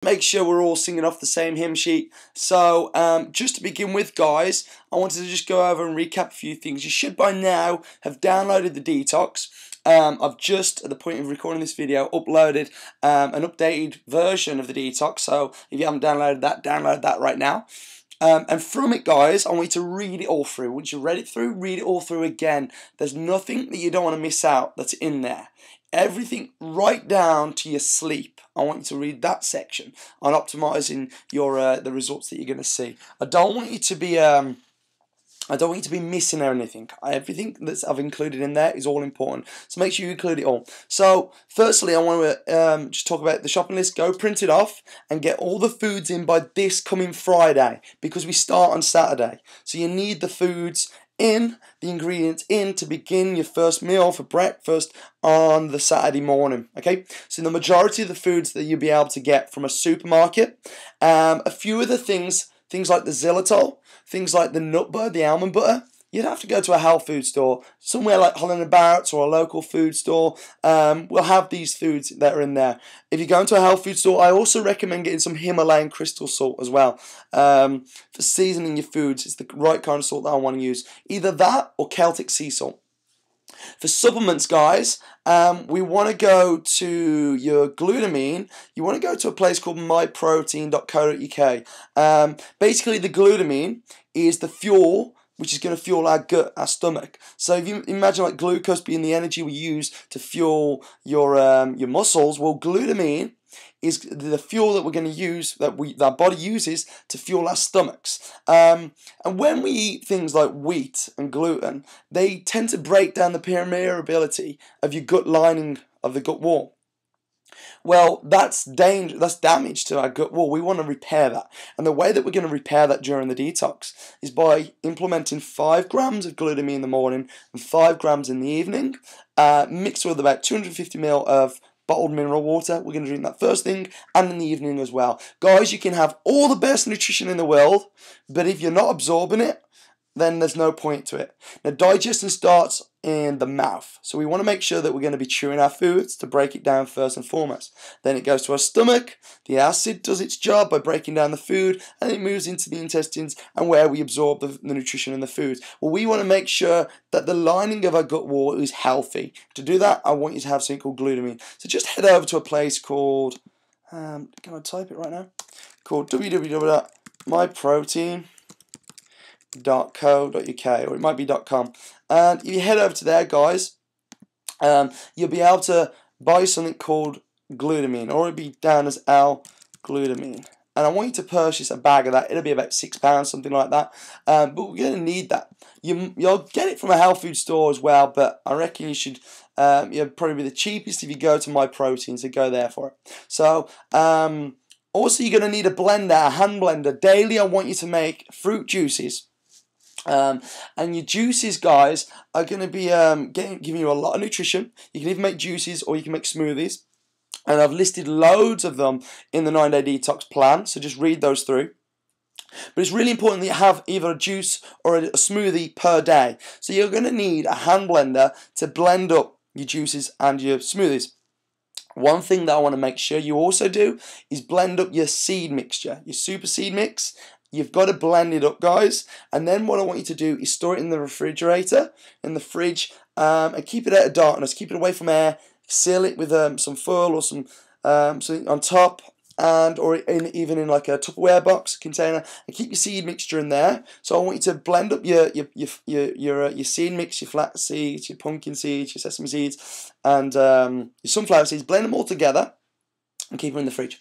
Make sure we're all singing off the same hymn sheet. So just to begin with, guys, I wanted to just go over and recap a few things. You should by now have downloaded the detox. I've just, at the point of recording this video, uploaded an updated version of the detox. So if you haven't downloaded that, download that right now. And from it, guys, I want you to read it all through. Once you've read it through, read it all through again. There's nothing that you don't want to miss out that's in there. Everything right down to your sleep. I want you to read that section on optimizing your the results that you're going to see. I don't want you to be missing anything. Everything that I've included in there is all important. So make sure you include it all. So firstly, I want to just talk about the shopping list. Go print it off and get all the foods in by this coming Friday, because we start on Saturday. So you need the foods in, the ingredients in, to begin your first meal for breakfast on the Saturday morning. Okay, so the majority of the foods that you'll be able to get from a supermarket. A few of the things like the xylitol, things like the nut butter, the almond butter, you'd have to go to a health food store, somewhere like Holland & Barrett's or a local food store. Will have these foods that are in there. If you go into a health food store, I also recommend getting some Himalayan crystal salt as well for seasoning your foods. It's the right kind of salt that I want to use. Either that or Celtic sea salt. For supplements, guys, we want to go to your glutamine. You want to go to a place called myprotein.co.uk. Basically, the glutamine is the fuel which is going to fuel our gut, our stomach. So if you imagine like glucose being the energy we use to fuel your muscles, well, glutamine is the fuel that we're going to use, that our body uses to fuel our stomachs. And when we eat things like wheat and gluten, they tend to break down the permeability of your gut lining of the gut wall. Well, that's damage to our gut wall. We want to repair that. And the way that we're going to repair that during the detox is by implementing 5 grams of glutamine in the morning and 5 grams in the evening, mixed with about 250 ml of bottled mineral water. We're going to drink that first thing and in the evening as well. Guys, you can have all the best nutrition in the world, but if you're not absorbing it, then there's no point to it. Now, digestion starts in the mouth, so we want to make sure that we're going to be chewing our foods to break it down first and foremost. Then it goes to our stomach. The acid does its job by breaking down the food, and it moves into the intestines and where we absorb the nutrition in the foods. Well, we want to make sure that the lining of our gut wall is healthy. To do that, I want you to have something called glutamine. So just head over to a place called, can I type it right now? Called www.myprotein.co.uk, or it might be .com, and if you head over to there, guys, you'll be able to buy something called glutamine, or it'll be down as L-glutamine, and I want you to purchase a bag of that. It'll be about £6, something like that, but we're going to need that. You'll get it from a health food store as well, but I reckon you should probably be the cheapest if you go to My Protein, so go there for it. So also you're going to need a blender, a hand blender. Daily I want you to make fruit juices. And your juices, guys, are going to be giving you a lot of nutrition. You can even make juices or you can make smoothies. And I've listed loads of them in the 9-day detox plan, so just read those through. But it's really important that you have either a juice or a smoothie per day. So you're going to need a hand blender to blend up your juices and your smoothies. One thing that I want to make sure you also do is blend up your seed mixture, your super seed mix. You've got to blend it up, guys, and then what I want you to do is store it in the refrigerator, in the fridge, and keep it out of darkness, keep it away from air, seal it with some foil or something on top, or even in like a Tupperware box container, and keep your seed mixture in there. So I want you to blend up your seed mix, your flax seeds, your pumpkin seeds, your sesame seeds, and your sunflower seeds. Blend them all together and keep them in the fridge.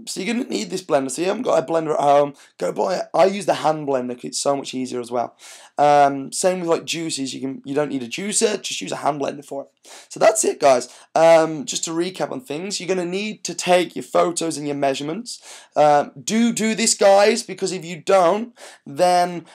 So you're going to need this blender. So you haven't got a blender at home, go buy it. I use the hand blender because it's so much easier as well. Same with like juices. You don't need a juicer, just use a hand blender for it. So that's it, guys. Just to recap on things, you're going to need to take your photos and your measurements. Do this, guys, because if you don't, then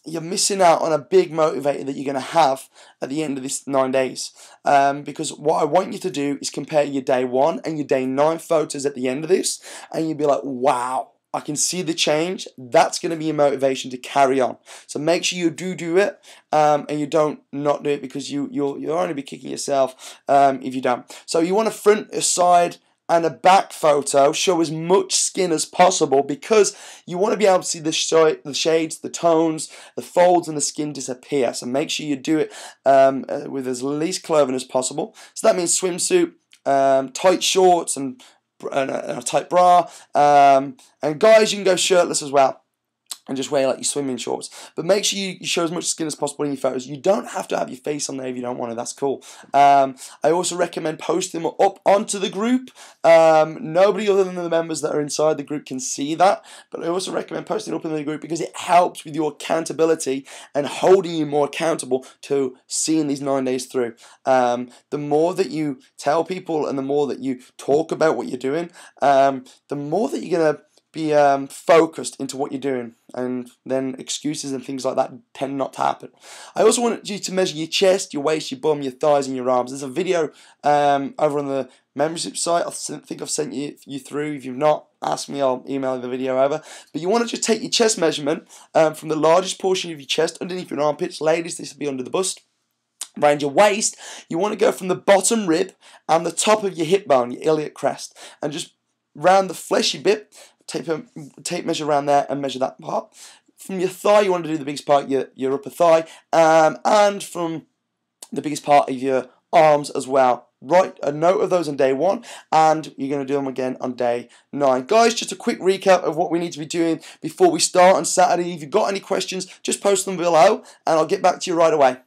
you're missing out on a big motivator that you're going to have at the end of this 9 days. Because what I want you to do is compare your day 1 and your day 9 photos at the end of this, and you'll be like, wow, I can see the change. That's going to be your motivation to carry on. So make sure you do it, and you don't not do it, because you'll only be kicking yourself if you don't. So you want to front, a side, and a back photo. Show as much skin as possible because you want to be able to see the shades, the tones, the folds and the skin disappear. So make sure you do it with as least clothing as possible. So that means swimsuit, tight shorts and a tight bra, and guys, you can go shirtless as well and just wear like your swimming shorts. But make sure you show as much skin as possible in your photos. You don't have to have your face on there if you don't want to. That's cool. I also recommend posting them up onto the group. Nobody other than the members that are inside the group can see that. But I also recommend posting up in the group because it helps with your accountability and holding you more accountable to seeing these 9 days through. The more that you tell people and the more that you talk about what you're doing, the more that you're going to be focused into what you're doing, and then excuses and things like that tend not to happen. I also want you to measure your chest, your waist, your bum, your thighs and your arms. There's a video over on the membership site. I think I've sent you through. If you've not, ask me, I'll email the video over. But you want to just take your chest measurement from the largest portion of your chest underneath your armpits. Ladies, this will be under the bust. Around your waist, you want to go from the bottom rib and the top of your hip bone, your iliac crest, and just round the fleshy bit. Tape measure around there and measure that part. From your thigh, you want to do the biggest part, your upper thigh, and from the biggest part of your arms as well. Write a note of those on day 1, and you're going to do them again on day 9. Guys, just a quick recap of what we need to be doing before we start on Saturday. If you've got any questions, just post them below, and I'll get back to you right away.